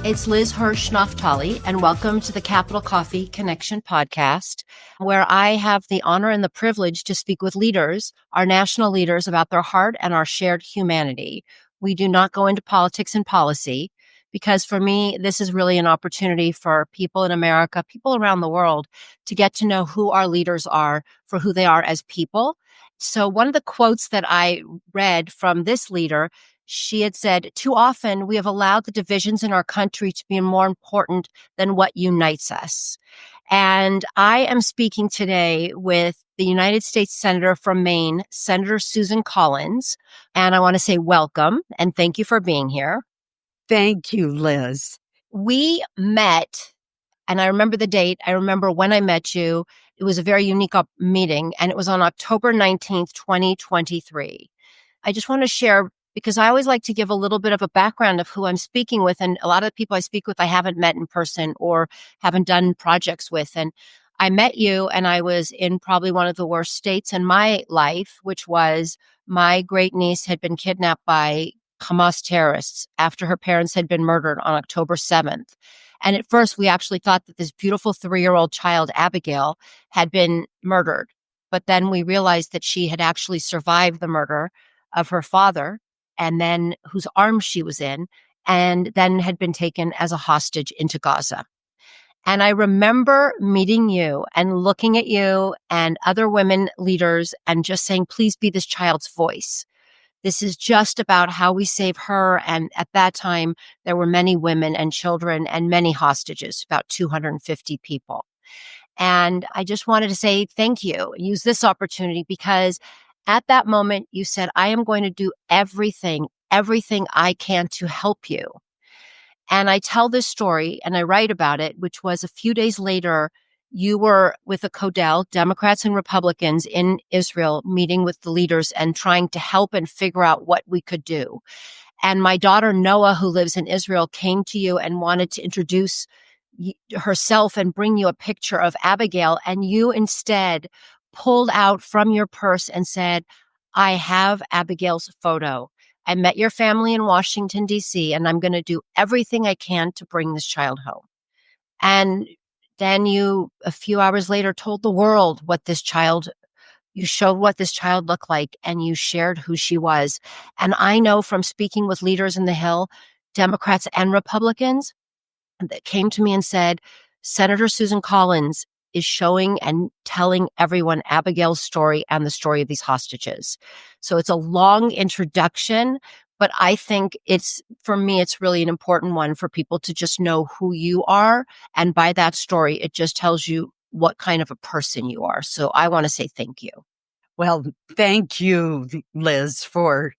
It's Liz Hirsh Naftali, and welcome to the Capital Coffee Connection podcast, where I have the honor and the privilege to speak with leaders, our national leaders, about their heart and our shared humanity. We do not go into politics and policy because for me, this is really an opportunity for people in America, people around the world, to get to know who our leaders are for who they are as people. So one of the quotes that I read from this leader, she had said, "Too often we have allowed the divisions in our country to be more important than what unites us." And I am speaking today with the United States Senator from Maine, Senator Susan Collins. And I want to say welcome and thank you for being here. Thank you, Liz. We met, and I remember the date. I remember when I met you. It was a very unique meeting, and it was on October 19th, 2023. I just want to share, because I always like to give a little bit of a background of who I'm speaking with. And a lot of the people I speak with, I haven't met in person or haven't done projects with. And I met you, and I was in probably one of the worst states in my life, which was my great niece had been kidnapped by Hamas terrorists after her parents had been murdered on October 7th. And at first, we actually thought that this beautiful 3-year-old child, Abigail, had been murdered. But then we realized that she had actually survived the murder of her father, and then whose arms she was in, and then had been taken as a hostage into Gaza. And I remember meeting you and looking at you and other women leaders and just saying, please be this child's voice. This is just about how we save her. And at that time, there were many women and children and many hostages, about 250 people. And I just wanted to say thank you, use this opportunity, because at that moment, you said, I am going to do everything I can to help you. And I tell this story and I write about it, which was a few days later, you were with a Codel, Democrats and Republicans in Israel, meeting with the leaders and trying to help and figure out what we could do. And my daughter, Noah, who lives in Israel, came to you and wanted to introduce herself and bring you a picture of Abigail. And you instead pulled out from your purse and said, I have Abigail's photo. I met your family in Washington, D.C., and I'm going to do everything I can to bring this child home. And then you, a few hours later, told the world you showed what this child looked like, and you shared who she was. And I know from speaking with leaders in the Hill, Democrats and Republicans, that came to me and said, Senator Susan Collins is showing and telling everyone Abigail's story and the story of these hostages. So it's a long introduction, but I think for me, it's really an important one for people to just know who you are. And by that story, it just tells you what kind of a person you are. So I want to say thank you. Well, thank you, Liz, for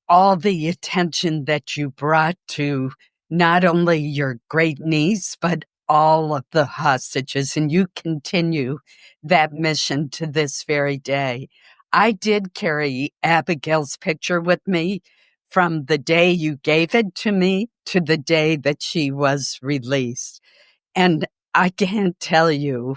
all the attention that you brought to not only your great niece, but all of the hostages. And you continue that mission to this very day. I did carry Abigail's picture with me from the day you gave it to me to the day that she was released. And I can't tell you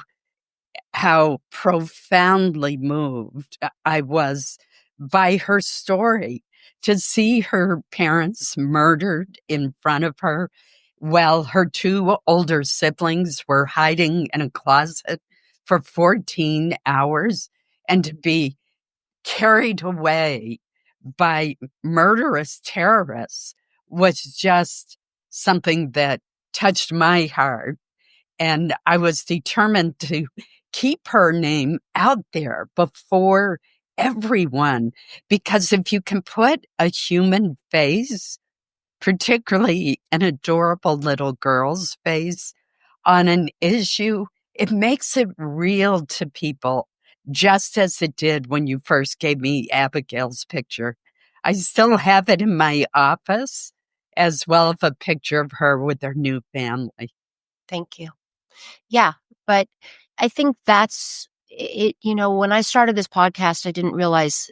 how profoundly moved I was by her story. To see her parents murdered in front of her while her 2 older siblings were hiding in a closet for 14 hours, and to be carried away by murderous terrorists was just something that touched my heart. And I was determined to keep her name out there before everyone, because if you can put a human face, particularly an adorable little girl's face, on an issue, it makes it real to people, just as it did when you first gave me Abigail's picture. I still have it in my office, as well as a picture of her with her new family. Thank you. Yeah, but I think that's it. When I started this podcast, I didn't realize,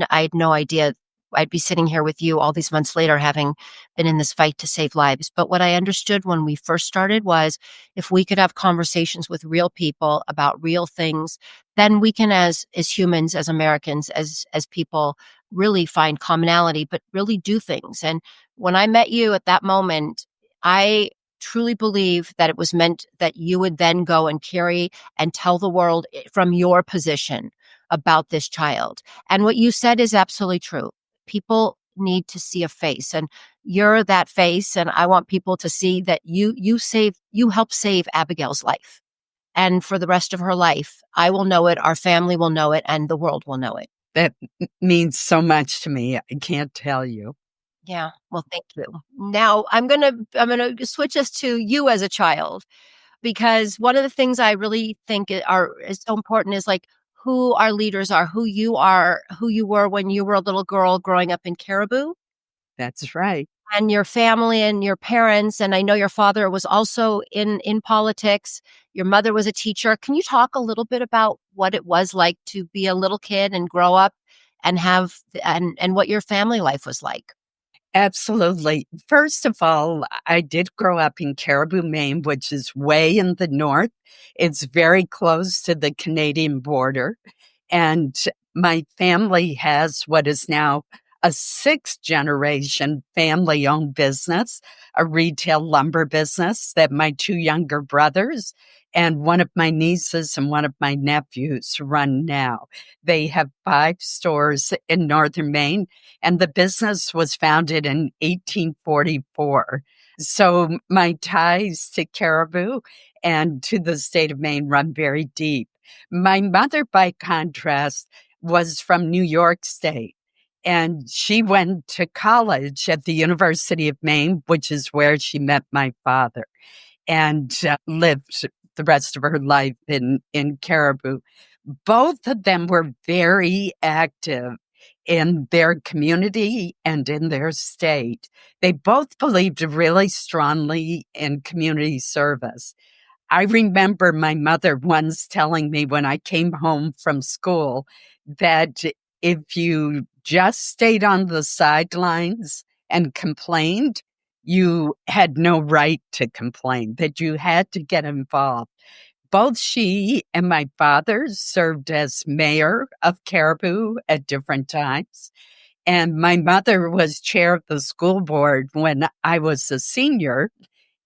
I had no idea I'd be sitting here with you all these months later, having been in this fight to save lives. But what I understood when we first started was, if we could have conversations with real people about real things, then we can, as humans, as Americans, as people, really find commonality, but really do things. And when I met you at that moment, I truly believe that it was meant that you would then go and carry and tell the world from your position about this child. And what you said is absolutely true. People need to see a face, and you're that face. And I want people to see that you helped save Abigail's life. And for the rest of her life, I will know it, our family will know it, and the world will know it. That means so much to me. I can't tell you. Yeah. Well, thank you. Now I'm gonna switch us to you as a child, because one of the things I really think is so important is like who our leaders are, who you were when you were a little girl growing up in Caribou, That's right. and your family and your parents. And I know your father was also in politics. Your mother was a teacher. Can you talk a little bit about what it was like to be a little kid and grow up and and what your family life was like? Absolutely. First of all, I did grow up in Caribou, Maine, which is way in the north. It's very close to the Canadian border. And my family has what is now a sixth generation family owned business, a retail lumber business that my two younger brothers and one of my nieces and one of my nephews run now. They have 5 stores in northern Maine, and the business was founded in 1844. So my ties to Caribou and to the state of Maine run very deep. My mother, by contrast, was from New York State, and she went to college at the University of Maine, which is where she met my father, and lived the rest of her life in Caribou. Both of them were very active in their community and in their state. They both believed really strongly in community service. I remember my mother once telling me when I came home from school that if you just stayed on the sidelines and complained, you had no right to complain, that you had to get involved. Both she and my father served as mayor of Caribou at different times. And my mother was chair of the school board when I was a senior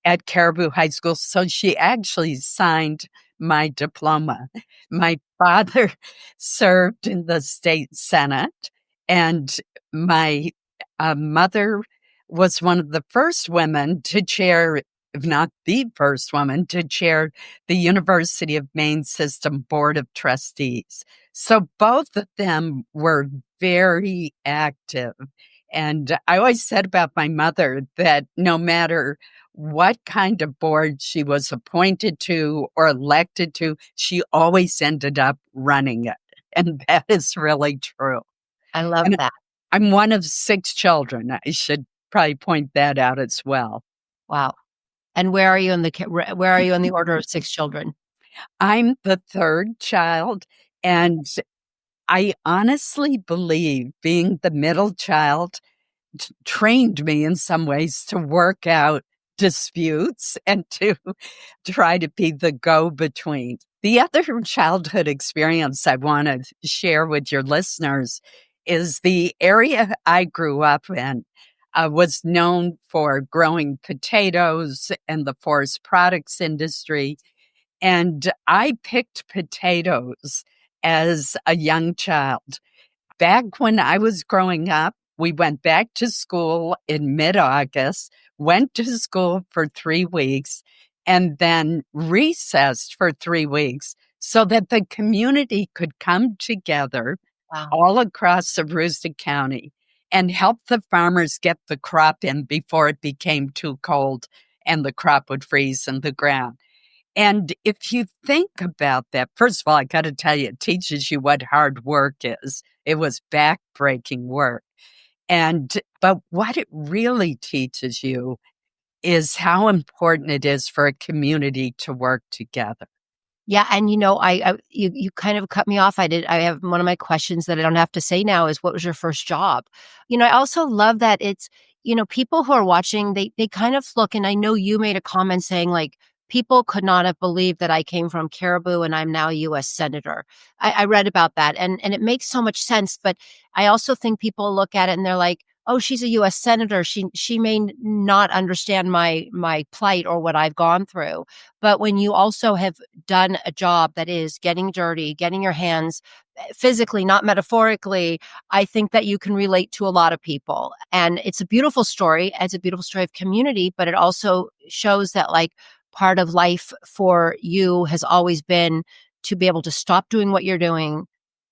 at Caribou High School. So she actually signed my diploma. My father served in the state senate, and my mother was one of the first women to chair, if not the first woman, to chair the University of Maine System Board of Trustees. So both of them were very active. And I always said about my mother that no matter what kind of board she was appointed to or elected to, she always ended up running it. And that is really true. I love And that. I'm one of 6 children. I should probably point that out as well. Wow. And where are you in the order of six children? I'm the third child, and I honestly believe being the middle child trained me in some ways to work out disputes and to try to be the go-between. The other childhood experience I want to share with your listeners is the area I grew up in was known for growing potatoes and the forest products industry. And I picked potatoes as a young child. Back when I was growing up, we went back to school in mid-August, went to school for 3 weeks, and then recessed for 3 weeks so that the community could come together Wow. all across Aroostook County and help the farmers get the crop in before it became too cold and the crop would freeze in the ground. And if you think about that, first of all, I got to tell you, it teaches you what hard work is. It was backbreaking work. But what it really teaches you is how important it is for a community to work together. Yeah, and you kind of cut me off. I have one of my questions that I don't have to say now is, what was your first job? I also love that it's, people who are watching, they kind of look, and I know you made a comment saying like people could not have believed that I came from Caribou and I'm now a US senator. I read about that, and it makes so much sense, but I also think people look at it and they're like, oh, she's a US senator. She may not understand my plight or what I've gone through. But when you also have done a job that is getting dirty, getting your hands physically, not metaphorically, I think that you can relate to a lot of people. And it's a beautiful story. It's a beautiful story of community, but it also shows that like part of life for you has always been to be able to stop doing what you're doing,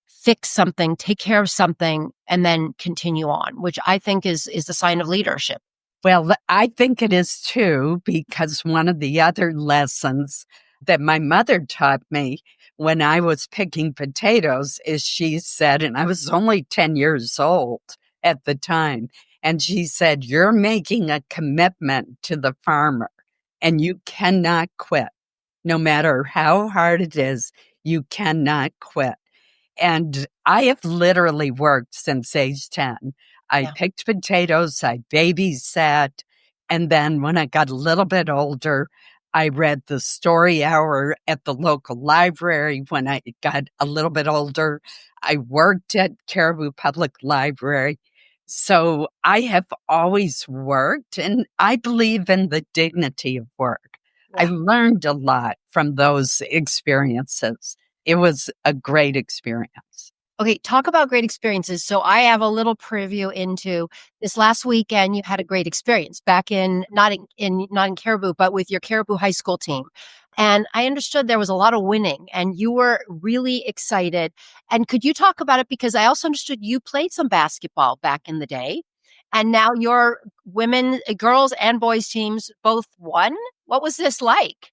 fix something, take care of something, and then continue on, which I think is the sign of leadership. Well, I think it is too, because one of the other lessons that my mother taught me when I was picking potatoes is she said, and I was only 10 years old at the time, and she said, "You're making a commitment to the farmer and you cannot quit. No matter how hard it is, you cannot quit." And I have literally worked since age 10. I Yeah. picked potatoes, I babysat, and then when I got a little bit older, I read the story hour at the local library. When I got a little bit older, I worked at Caribou Public Library. So I have always worked, and I believe in the dignity of work. I Yeah. learned a lot from those experiences. It was a great experience. Okay, talk about great experiences. So I have a little preview into this last weekend. You had a great experience back in not in Caribou, but with your Caribou High School team. And I understood there was a lot of winning and you were really excited. And could you talk about it? Because I also understood you played some basketball back in the day. And now your women, girls and boys teams both won. What was this like?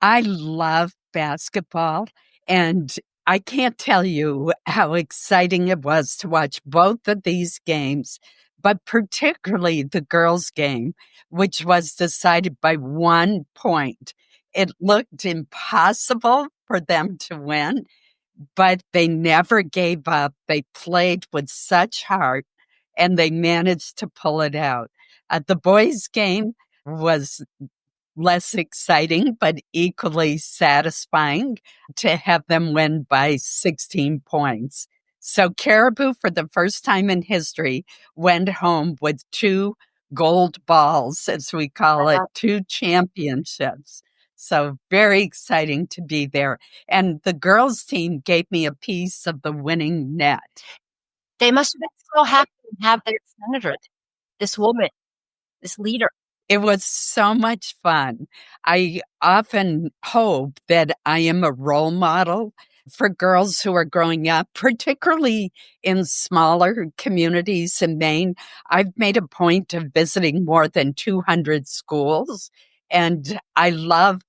I love basketball, and I can't tell you how exciting it was to watch both of these games, but particularly the girls' game, which was decided by 1 point. It looked impossible for them to win, but they never gave up. They played with such heart and they managed to pull it out. The boys' game was less exciting, but equally satisfying to have them win by 16 points. So Caribou, for the first time in history, went home with two gold balls, as we call it, two championships. So very exciting to be there. And the girls' team gave me a piece of the winning net. They must have been so happy to have their senator, this woman, this leader. It was so much fun. I often hope that I am a role model for girls who are growing up, particularly in smaller communities in Maine. I've made a point of visiting more than 200 schools, and I love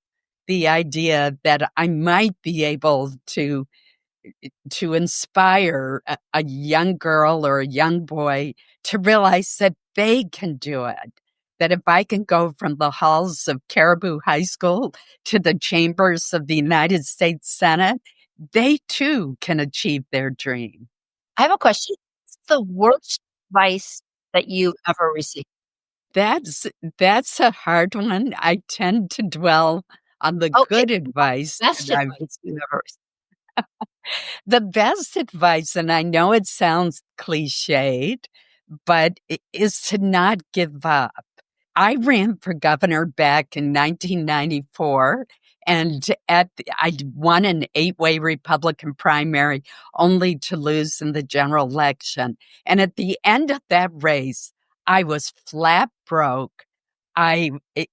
the idea that I might be able to inspire a young girl or a young boy to realize that they can do it. That if I can go from the halls of Caribou High School to the chambers of the United States Senate, they too can achieve their dream. I have a question. What's the worst advice that you've ever received? That's that's a hard one. I tend to dwell on the Okay, good advice best that I've advice you've ever received. the best advice, and I know it sounds cliched, but is to not give up. I ran for governor back in 1994, and I won an 8-way Republican primary only to lose in the general election. And at the end of that race, I was flat broke.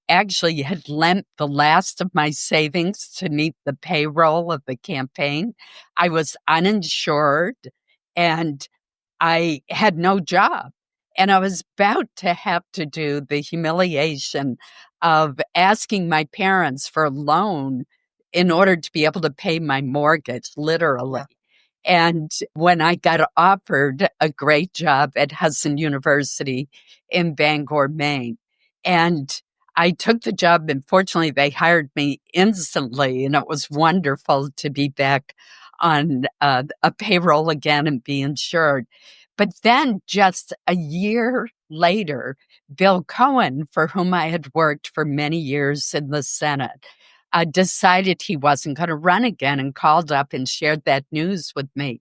Actually had lent the last of my savings to meet the payroll of the campaign. I was uninsured and I had no job. And I was about to have to do the humiliation of asking my parents for a loan in order to be able to pay my mortgage, literally. Yeah. And when I got offered a great job at Hudson University in Bangor, Maine, and I took the job, and fortunately, they hired me instantly, and it was wonderful to be back on a payroll again and be insured. But then just a year later, Bill Cohen, for whom I had worked for many years in the Senate, decided he wasn't going to run again and called up and shared that news with me.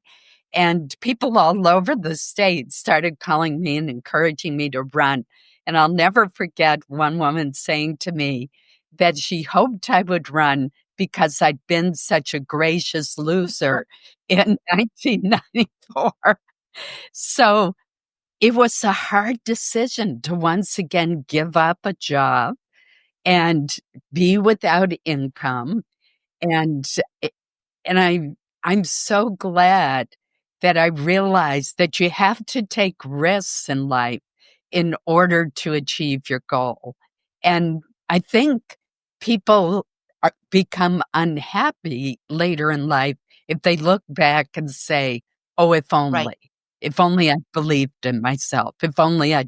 And people all over the state started calling me and encouraging me to run. And I'll never forget one woman saying to me that she hoped I would run because I'd been such a gracious loser in 1994. So it was a hard decision to once again give up a job and be without income. And and I'm so glad that I realized that you have to take risks in life in order to achieve your goal. And I think people become unhappy later in life if they look back and say, "Oh, Right. if only I believed in myself, if only I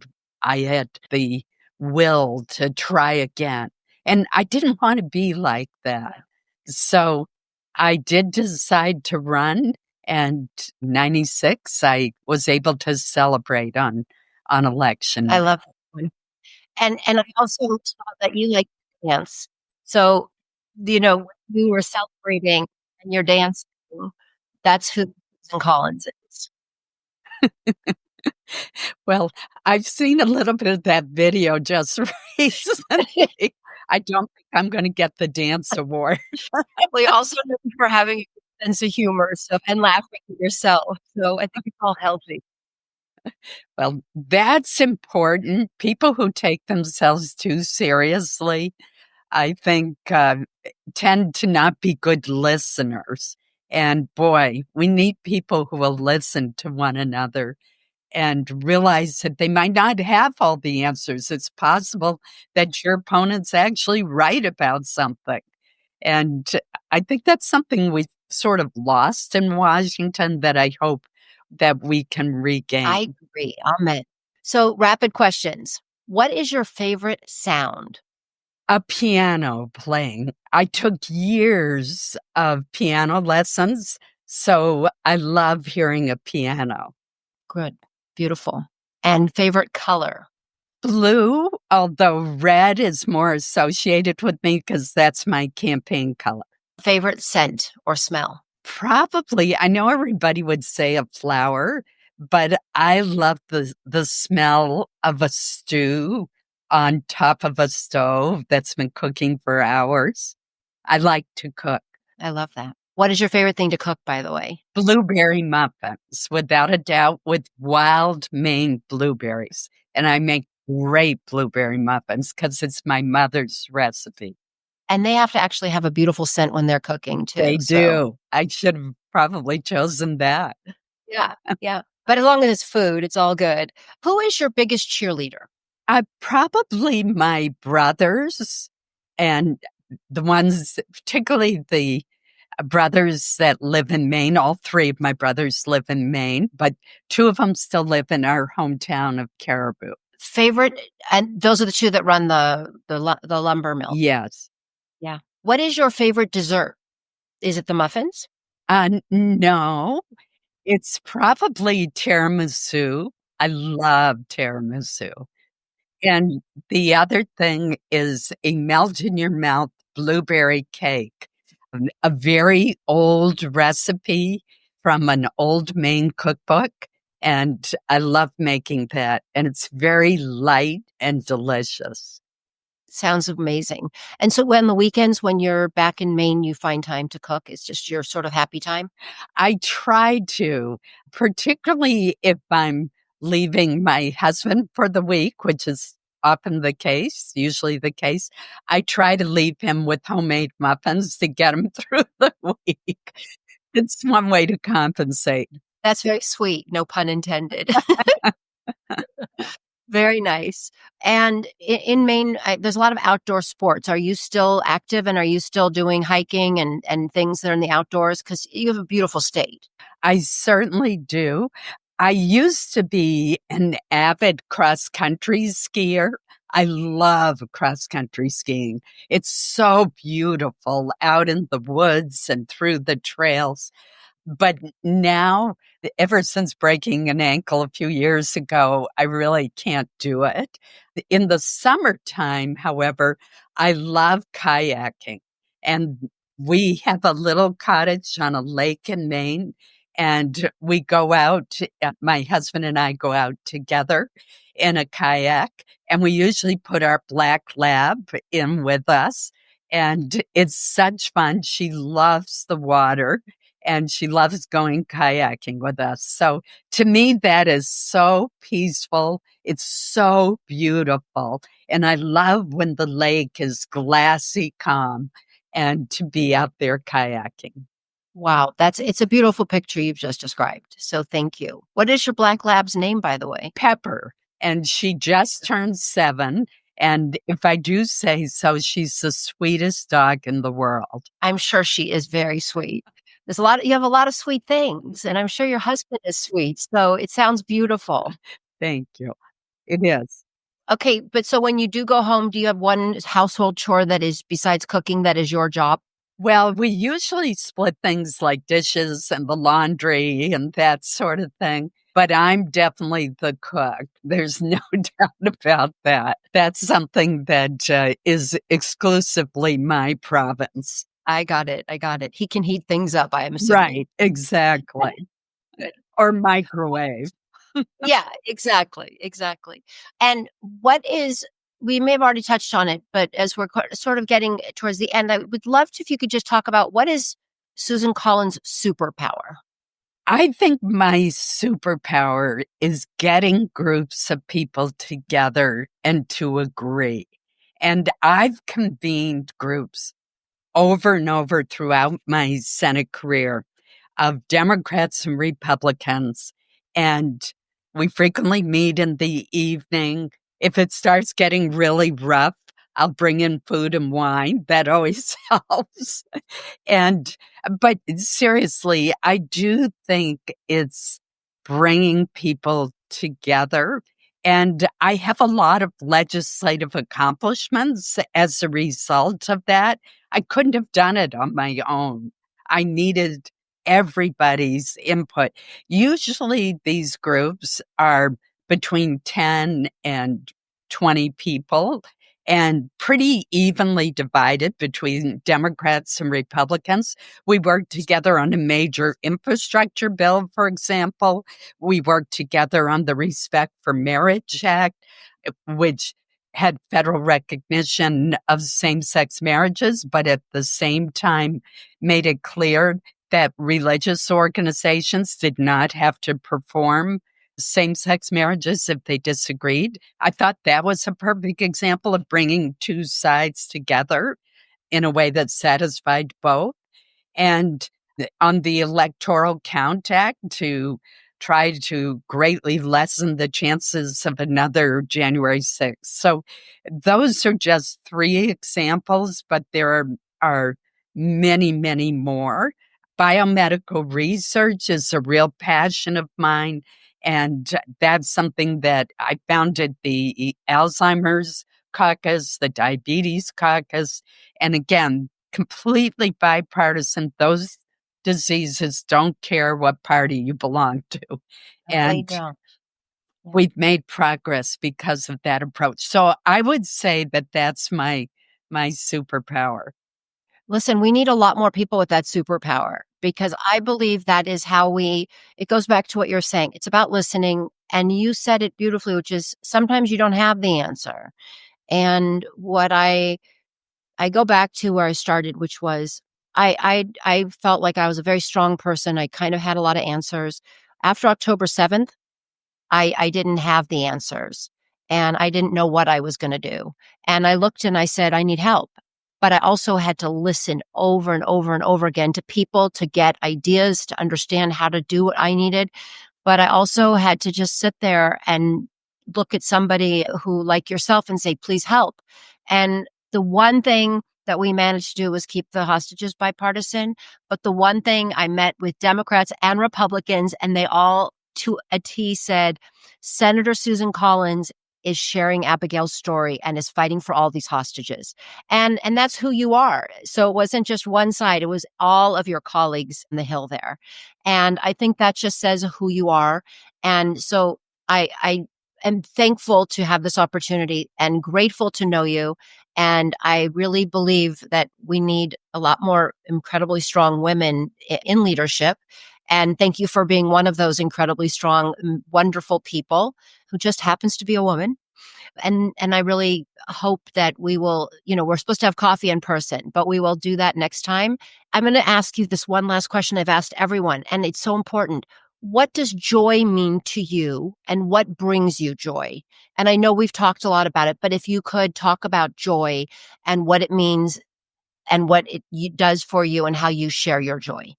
had the will to try again." And I didn't want to be like that. So I did decide to run, and 96, I was able to celebrate on election I night. love that one. And I also saw that you like to dance. So, when we were celebrating and you're dancing, that's who Susan Collins is. Well, I've seen a little bit of that video just recently. I don't think I'm gonna get the dance award. We also know you for having a sense of humor, so and laughing at yourself. So I think it's all healthy. Well, that's important. People who take themselves too seriously, I think, tend to not be good listeners. And boy, we need people who will listen to one another and realize that they might not have all the answers. It's possible that your opponent's actually right about something. And I think that's something we've sort of lost in Washington that I hope that we can I regain. agree. Amen. So rapid questions. What is your favorite sound? A piano playing. I took years of piano lessons, so I love hearing a piano. Good. Beautiful. And favorite color? Blue, although red is more associated with me because that's my campaign color. Favorite scent or smell? Probably, I know everybody would say a flower, but I love the smell of a stew on top of a stove that's been cooking for hours. I like to cook. I love that. What is your favorite thing to cook, by the way? Blueberry muffins, without a doubt, with wild Maine blueberries. And I make great blueberry muffins because it's my mother's recipe. And they have to actually have a beautiful scent when they're cooking They too. So, do. I should have probably chosen that. yeah, yeah. But as long as it's food, it's all good. Who is your biggest cheerleader? Probably my brothers and the ones, particularly the brothers that live in Maine. All three of my brothers live in Maine, but two of them still live in our hometown of Caribou. Favorite, and those are the two that run the lumber mill. Yes. Yeah. What is your favorite dessert? Is it the muffins? No, it's probably tiramisu. I love tiramisu. And the other thing is a melt in your mouth blueberry cake, a very old recipe from an old Maine cookbook. And I love making that. And it's very light and delicious. Sounds amazing. And so when the weekends, when you're back in Maine, you find time to cook, it's just your sort of happy time? I try to, particularly if I'm leaving my husband for the week, which is often the case, usually the case. I try to leave him with homemade muffins to get him through the week. It's one way to compensate. That's very sweet, no pun intended. Very nice. And in Maine, there's a lot of outdoor sports. Are you still active and are you still doing hiking and things that are in the outdoors? Because you have a beautiful state. I certainly do. I used to be an avid cross country skier. I love cross country skiing. It's so beautiful out in the woods and through the trails. But now, ever since breaking an ankle a few years ago, I really can't do it. In the summertime, however, I love kayaking. And we have a little cottage on a lake in Maine, And we go out, my husband and I go out together in a kayak, and we usually put our black lab in with us. And it's such fun. She loves the water and she loves going kayaking with us. So to me, that is so peaceful. It's so beautiful. And I love when the lake is glassy calm and to be out there kayaking. Wow, it's a beautiful picture you've just described. So thank you. What is your black lab's name, by the way? Pepper, and she just turned 7. And if I do say so, she's the sweetest dog in the world. I'm sure she is very sweet. You have a lot of sweet things, and I'm sure your husband is sweet. So it sounds beautiful. Thank you. It is. Okay, but so when you do go home, do you have one household chore that is, besides cooking, that is your job? Well, we usually split things like dishes and the laundry and that sort of thing. But I'm definitely the cook. There's no doubt about that. That's something that is exclusively my province. I got it. I got it. He can heat things up, I am assuming. Right, exactly. Good. Or microwave. Yeah, exactly. Exactly. And we may have already touched on it, but as we're sort of getting towards the end, I would love to, if you could just talk about what is Susan Collins' superpower? I think my superpower is getting groups of people together and to agree. And I've convened groups over and over throughout my Senate career of Democrats and Republicans. And we frequently meet in the evening. If it starts getting really rough, I'll bring in food and wine. That always helps. And, but seriously, I do think it's bringing people together. And I have a lot of legislative accomplishments as a result of that. I couldn't have done it on my own. I needed everybody's input. Usually these groups are between 10 and 20 people and pretty evenly divided between Democrats and Republicans. We worked together on a major infrastructure bill, for example. We worked together on the Respect for Marriage Act, which had federal recognition of same-sex marriages, but at the same time made it clear that religious organizations did not have to perform same-sex marriages if they disagreed. I thought that was a perfect example of bringing two sides together in a way that satisfied both. And on the Electoral Count Act to try to greatly lessen the chances of another January 6th. So those are just 3 examples, but there are many, many more. Biomedical research is a real passion of mine. And that's something that I founded the Alzheimer's caucus, the diabetes caucus. And again, completely bipartisan. Those diseases don't care what party you belong to. No, they And don't. Yeah. we've made progress because of that approach. So I would say that that's my superpower. Listen, we need a lot more people with that superpower, because I believe that is how it goes back to what you're saying. It's about listening. And you said it beautifully, which is sometimes you don't have the answer. And what I go back to where I started, which was I felt like I was a very strong person. I kind of had a lot of answers. After October 7th, I didn't have the answers, and I didn't know what I was going to do. And I looked and I said, I need help. But I also had to listen over and over and over again to people to get ideas, to understand how to do what I needed. But I also had to just sit there and look at somebody who, like yourself, and say, please help. And the one thing that we managed to do was keep the hostages bipartisan. But the one thing, I met with Democrats and Republicans, and they all to a T said, Senator Susan Collins is sharing Abigail's story and is fighting for all these hostages. And that's who you are. So it wasn't just one side, it was all of your colleagues in the Hill there. And I think that just says who you are. And so I am thankful to have this opportunity and grateful to know you. And I really believe that we need a lot more incredibly strong women in leadership. And thank you for being one of those incredibly strong, wonderful people who just happens to be a woman. And I really hope that we will, we're supposed to have coffee in person, but we will do that next time. I'm going to ask you this one last question I've asked everyone, and it's so important. What does joy mean to you, and what brings you joy? And I know we've talked a lot about it, but if you could talk about joy and what it means and what it does for you and how you share your joy.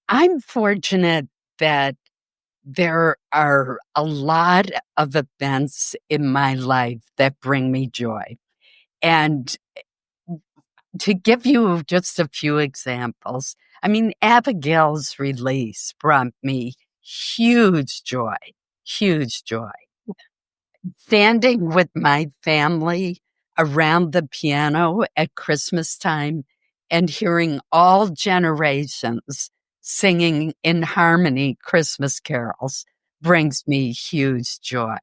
I'm fortunate that there are a lot of events in my life that bring me joy. And to give you just a few examples, I mean, Abigail's release brought me huge joy, huge joy. Standing with my family around the piano at Christmas time and hearing all generations singing in harmony Christmas carols brings me huge joy.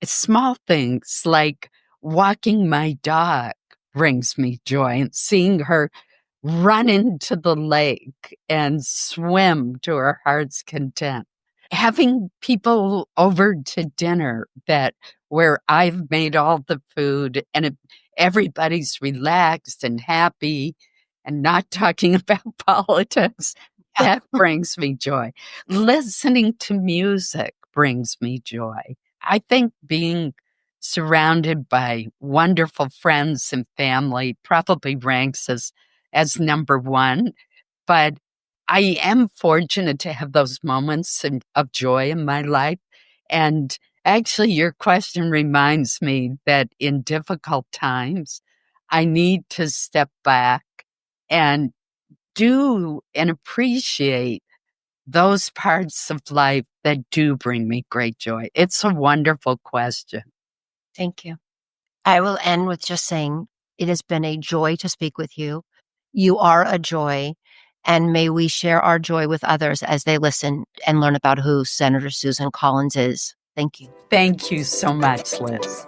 Small things like walking my dog brings me joy, and seeing her run into the lake and swim to her heart's content. Having people over to dinner where I've made all the food and everybody's relaxed and happy and not talking about politics, Yeah. that brings me joy. Listening to music brings me joy. I think being surrounded by wonderful friends and family probably ranks as number one, but I am fortunate to have those moments of joy in my life. And actually, your question reminds me that in difficult times, I need to step back and do and appreciate those parts of life that do bring me great joy. It's a wonderful question. Thank you. I will end with just saying it has been a joy to speak with you. You are a joy, and may we share our joy with others as they listen and learn about who Senator Susan Collins is. Thank you. Thank you so much, Liz.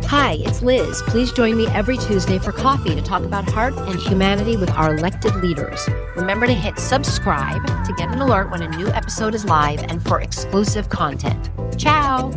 Hi, it's Liz. Please join me every Tuesday for coffee to talk about heart and humanity with our elected leaders. Remember to hit subscribe to get an alert when a new episode is live and for exclusive content. Ciao.